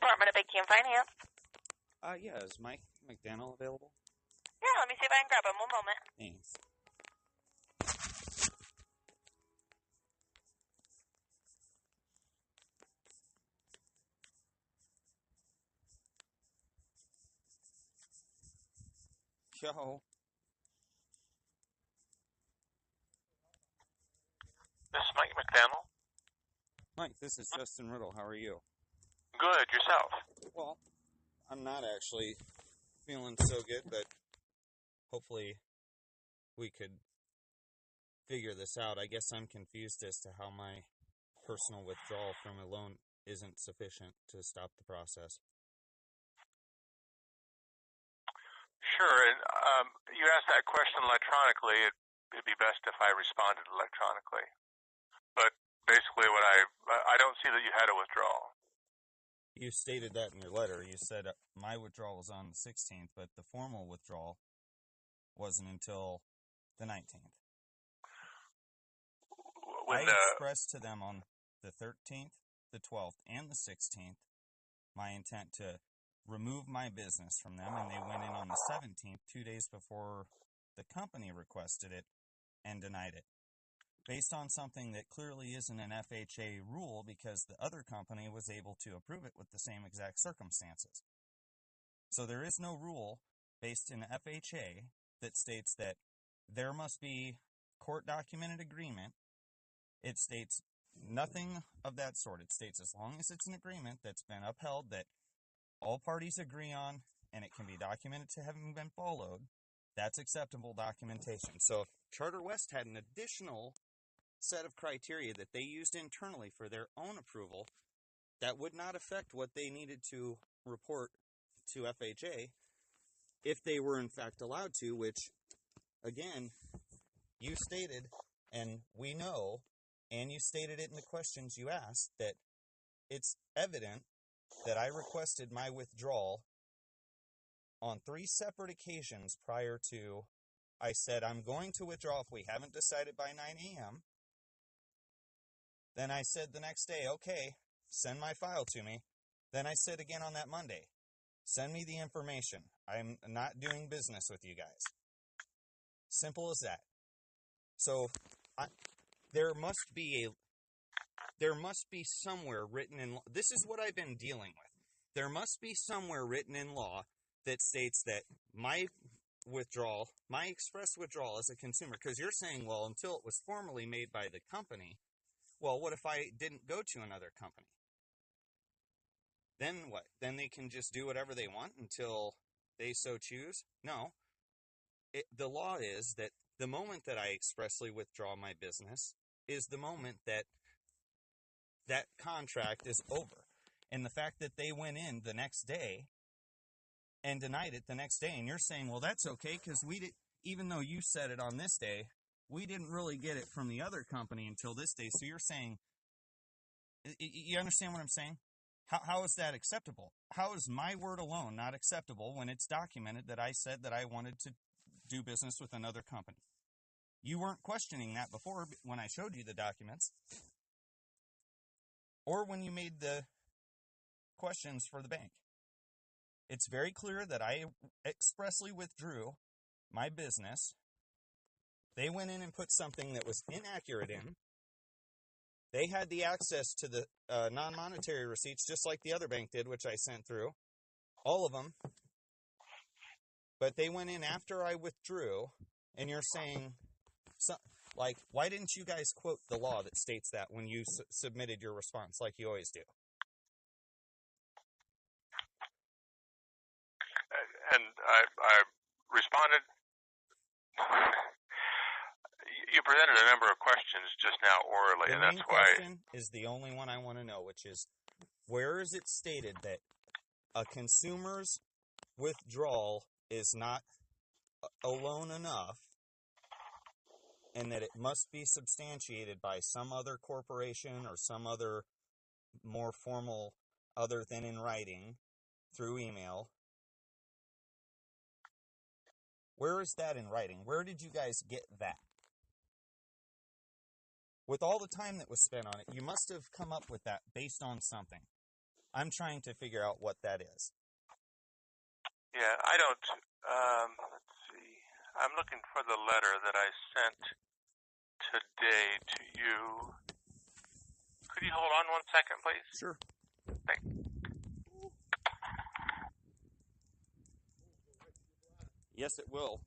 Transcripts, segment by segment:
Department of Banking and Finance. Yeah, is Mike McDannel available? Yeah, let me see if I can grab him. One moment. Thanks. Yo. This is Mike McDannel. Mike, this is Justin Riddle. How are you? Good. Yourself? Well, I'm not actually feeling so good, but hopefully we could figure this out. I guess I'm confused as to how my personal withdrawal from a loan isn't sufficient to stop the process. Sure. And you asked that question electronically. It'd be best if I responded electronically. But basically, I don't see that you had a withdrawal. You stated that in your letter. You said my withdrawal was on the 16th, but the formal withdrawal wasn't until the 19th. I expressed to them on the 13th, the 12th, and the 16th my intent to remove my business from them, and they went in on the 17th, 2 days before the company requested it, and denied it, based on something that clearly isn't an FHA rule because the other company was able to approve it with the same exact circumstances. So there is no rule based in FHA that states that there must be court-documented agreement. It states nothing of that sort. It states as long as it's an agreement that's been upheld, that all parties agree on, and it can be documented to having been followed, that's acceptable documentation. So if Charter West had an additional set of criteria that they used internally for their own approval, that would not affect what they needed to report to FHA if they were in fact allowed to, which, again, you stated, and we know, and you stated it in the questions you asked, that it's evident that I requested my withdrawal on 3 separate occasions prior to, I said I'm going to withdraw if we haven't decided by 9 a.m. Then I said the next day, okay, send my file to me. Then I said again on that Monday, send me the information. I'm not doing business with you guys. Simple as that. So there must be somewhere written in law. This is what I've been dealing with. There must be somewhere written in law that states that my withdrawal, my express withdrawal as a consumer, because you're saying, well, until it was formally made by the company, well, what if I didn't go to another company? Then what? Then they can just do whatever they want until they so choose? No. The law is that the moment that I expressly withdraw my business is the moment that that contract is over. And the fact that they went in the next day and denied it the next day, and you're saying, well, that's okay, because even though you said it on this day, we didn't really get it from the other company until this day. So you're saying, you understand what I'm saying? How is that acceptable? How is my word alone not acceptable when it's documented that I said that I wanted to do business with another company? You weren't questioning that before when I showed you the documents, or when you made the questions for the bank. It's very clear that I expressly withdrew my business. They went in and put something that was inaccurate in. They had the access to the non-monetary receipts, just like the other bank did, which I sent through. All of them. But they went in after I withdrew, and you're saying, why didn't you guys quote the law that states that when you submitted your response, like you always do? And I responded. You presented a number of questions just now orally, and that's why. The main question is the only one I want to know, which is, where is it stated that a consumer's withdrawal is not alone enough, and that it must be substantiated by some other corporation or some other more formal, other than in writing, through email? Where is that in writing? Where did you guys get that? With all the time that was spent on it, you must have come up with that based on something. I'm trying to figure out what that is. Yeah, I don't. Let's see. I'm looking for the letter that I sent today to you. Could you hold on 1 second, please? Sure. Thanks. Yes, it will.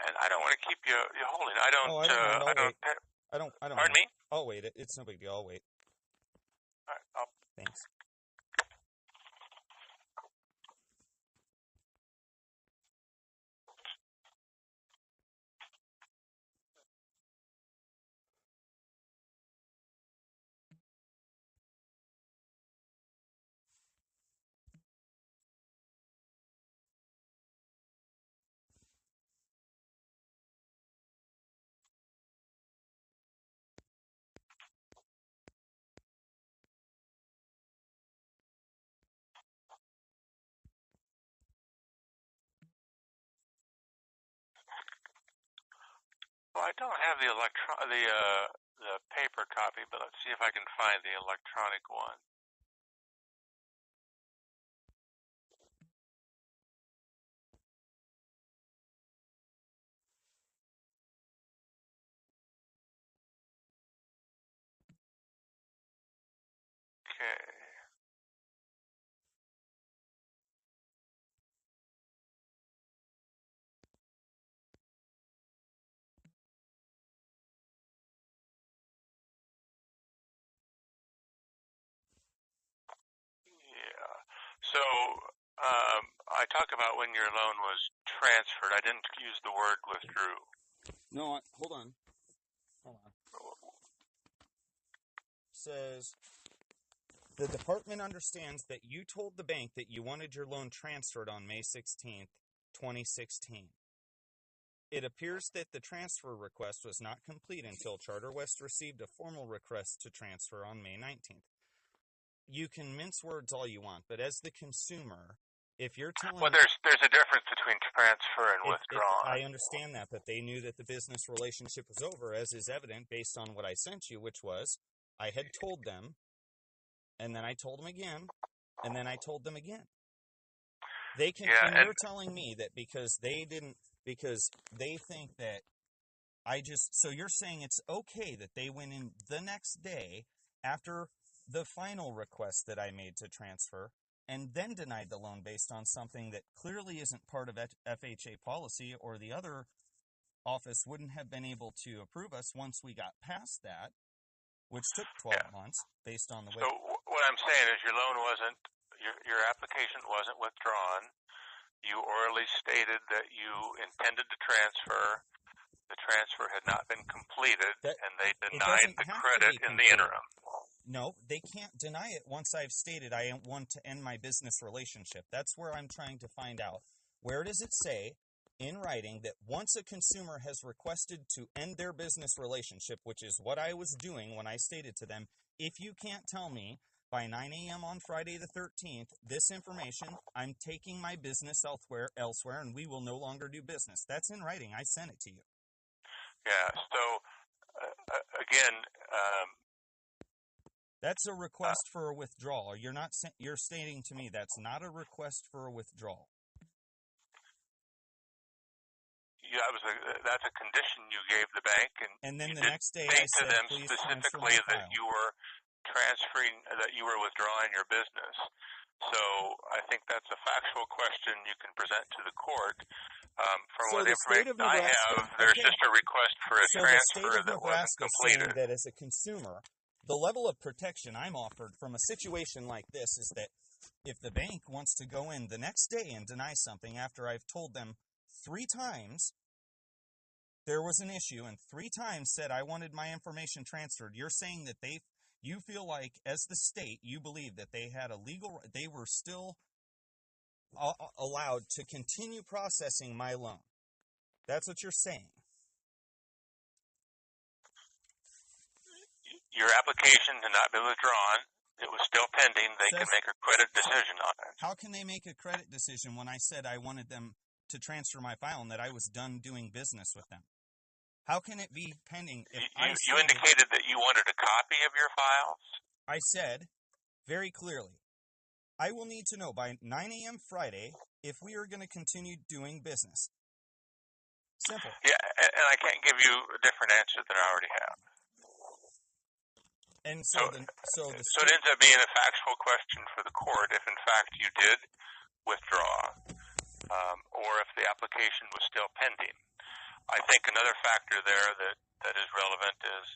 And I don't want to keep you holding. I don't. Oh, I don't mind. I'll wait. I don't. Pardon me? I'll wait. It's no big deal. I'll wait. All right, Thanks. Well, I don't have the paper copy, but let's see if I can find the electronic one. Okay. Yeah. So I talk about when your loan was transferred. I didn't use the word withdrew. No, hold on. Says the department understands that you told the bank that you wanted your loan transferred on May 16th, 2016. It appears that the transfer request was not complete until Charter West received a formal request to transfer on May 19th. You can mince words all you want, but as the consumer, if you're telling... Well, there's a difference between transfer and withdrawn. I understand that, but they knew that the business relationship was over, as is evident based on what I sent you, which was I had told them, and then I told them again, and then I told them again. They can, yeah, and you're telling me that because they think that so you're saying it's okay that they went in the next day after the final request that I made to transfer and then denied the loan based on something that clearly isn't part of FHA policy, or the other office wouldn't have been able to approve us once we got past that, which took 12 months based on the way. So what I'm saying is your application wasn't withdrawn. You orally stated that you intended to transfer. The transfer had not been completed, and they denied the credit in the interim. No, they can't deny it once I've stated I want to end my business relationship. That's where I'm trying to find out. Where does it say in writing that once a consumer has requested to end their business relationship, which is what I was doing when I stated to them, if you can't tell me by 9 a.m. on Friday the 13th this information, I'm taking my business elsewhere, and we will no longer do business. That's in writing. I sent it to you. Yeah, so, again... that's a request for a withdrawal. You're stating to me that's not a request for a withdrawal. That's a condition you gave the bank, and then the next day I said, said, them please specifically that you were transferring, that you were withdrawing your business. So I think that's a factual question you can present to the court. From So what the state information of I Nebraska, have, there's okay. just a request for a So the transfer state of that wasn't Nebraska saying completed. that as a consumer, the level of protection I'm offered from a situation like this is that if the bank wants to go in the next day and deny something after I've told them 3 times there was an issue and 3 times said I wanted my information transferred, you're saying that you feel like as the state, you believe that they had a legal, they were still allowed to continue processing my loan. That's what you're saying. Your application had not been withdrawn. It was still pending. They can make a credit decision on it. How can they make a credit decision when I said I wanted them to transfer my file and that I was done doing business with them? How can it be pending? You indicated that you wanted a copy of your files? I said very clearly, I will need to know by 9 a.m. Friday if we are going to continue doing business. Simple. Yeah, and I can't give you a different answer than I already have. And so it ends up being a factual question for the court if, in fact, you did withdraw, or if the application was still pending. I think another factor there that is relevant is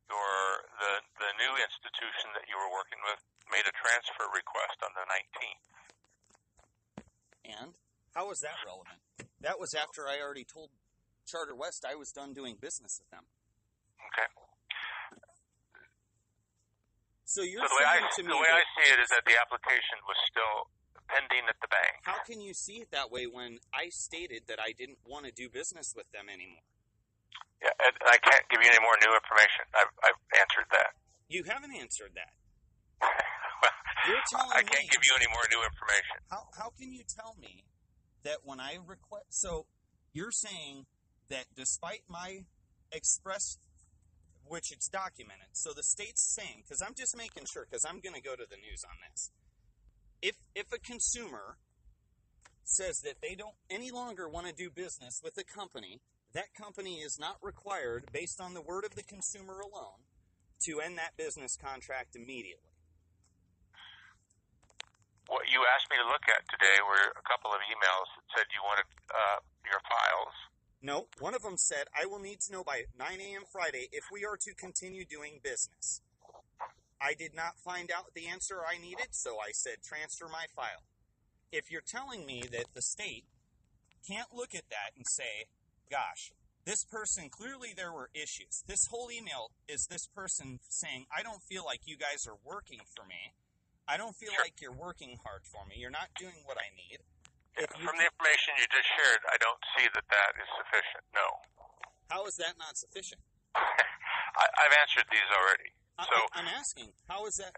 the new institution that you were working with made a transfer request on the 19th. And how is that relevant? That was after I already told Charter West I was done doing business with them. Okay. So the way I see it is that the application was still pending at the bank. How can you see it that way when I stated that I didn't want to do business with them anymore? Yeah, I can't give you any more new information. I've answered that. You haven't answered that. You're telling I can't give you any more new information. How can you tell me that when I request... So you're saying that despite my express... which it's documented. So the state's saying, because I'm just making sure, because I'm going to go to the news on this. If a consumer says that they don't any longer want to do business with a company, that company is not required, based on the word of the consumer alone, to end that business contract immediately. What you asked me to look at today were a couple of emails that said you wanted your files. No, one of them said, I will need to know by 9 a.m. Friday if we are to continue doing business. I did not find out the answer I needed, so I said, transfer my file. If you're telling me that the state can't look at that and say, gosh, this person, clearly there were issues. This whole email is this person saying, I don't feel like you guys are working for me. I don't feel like you're working hard for me. You're not doing what I need. From the information you just shared, I don't see that is sufficient, no. How is that not sufficient? I've answered these already. I'm asking, how is that?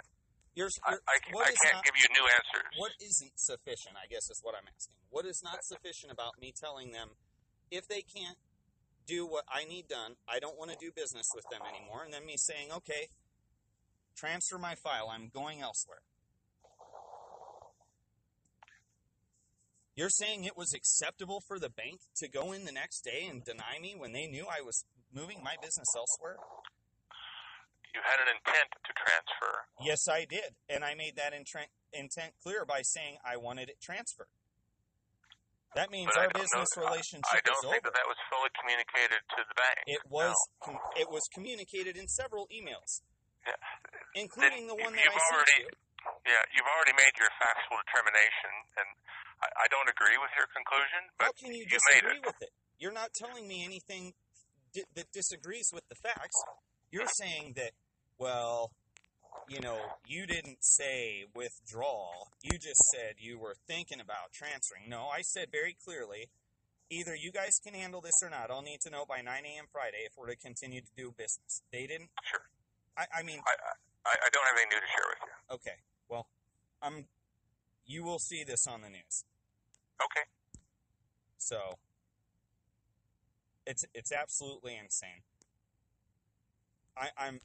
I can't give you new answers. What isn't sufficient, I guess, is what I'm asking. What is not sufficient about me telling them, if they can't do what I need done, I don't want to do business with them anymore, and then me saying, okay, transfer my file, I'm going elsewhere. You're saying it was acceptable for the bank to go in the next day and deny me when they knew I was moving my business elsewhere? You had an intent to transfer. Yes, I did. And I made that intent clear by saying I wanted it transferred. That means our business relationship is over. I don't think that was fully communicated to the bank. It was communicated in several emails, including the one that I sent you. Yeah, you've already made your factual determination, and I don't agree with your conclusion, but how can you disagree with it? You're not telling me anything that disagrees with the facts. You're saying that, well, you didn't say withdrawal. You just said you were thinking about transferring. No, I said very clearly, either you guys can handle this or not. I'll need to know by 9 a.m. Friday if we're to continue to do business. They didn't? Sure. I mean... I don't have anything new to share with you. Okay. Well, you will see this on the news. Okay. So, it's absolutely insane.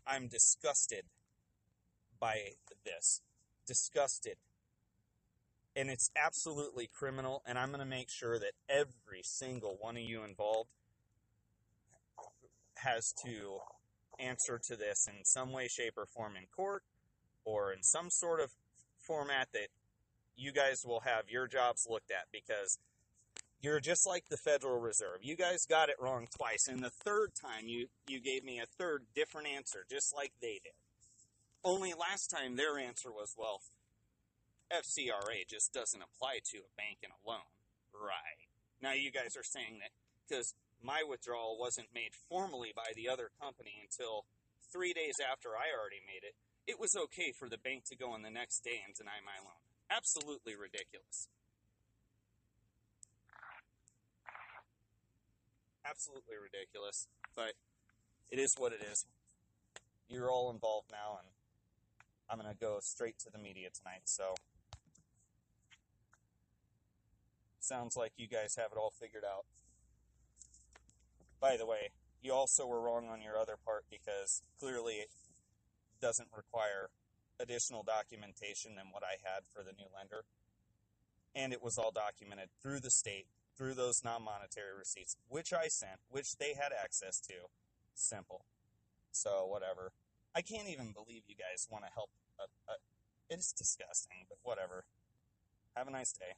I'm disgusted by this. Disgusted. And it's absolutely criminal, and I'm going to make sure that every single one of you involved has to answer to this in some way, shape, or form in court or in some sort of format that you guys will have your jobs looked at, because you're just like the Federal Reserve. You guys got it wrong twice, and the third time you gave me a third different answer, just like they did. Only last time their answer was, well, FCRA just doesn't apply to a bank and a loan. Right. Now you guys are saying that because my withdrawal wasn't made formally by the other company until 3 days after I already made it, it was okay for the bank to go in the next day and deny my loan. Absolutely ridiculous. Absolutely ridiculous. But it is what it is. You're all involved now, and I'm going to go straight to the media tonight, so sounds like you guys have it all figured out. By the way, you also were wrong on your other part, because clearly it doesn't require additional documentation than what I had for the new lender. And it was all documented through the state, through those non-monetary receipts, which I sent, which they had access to. Simple. So, whatever. I can't even believe you guys want to help. It's disgusting, but whatever. Have a nice day.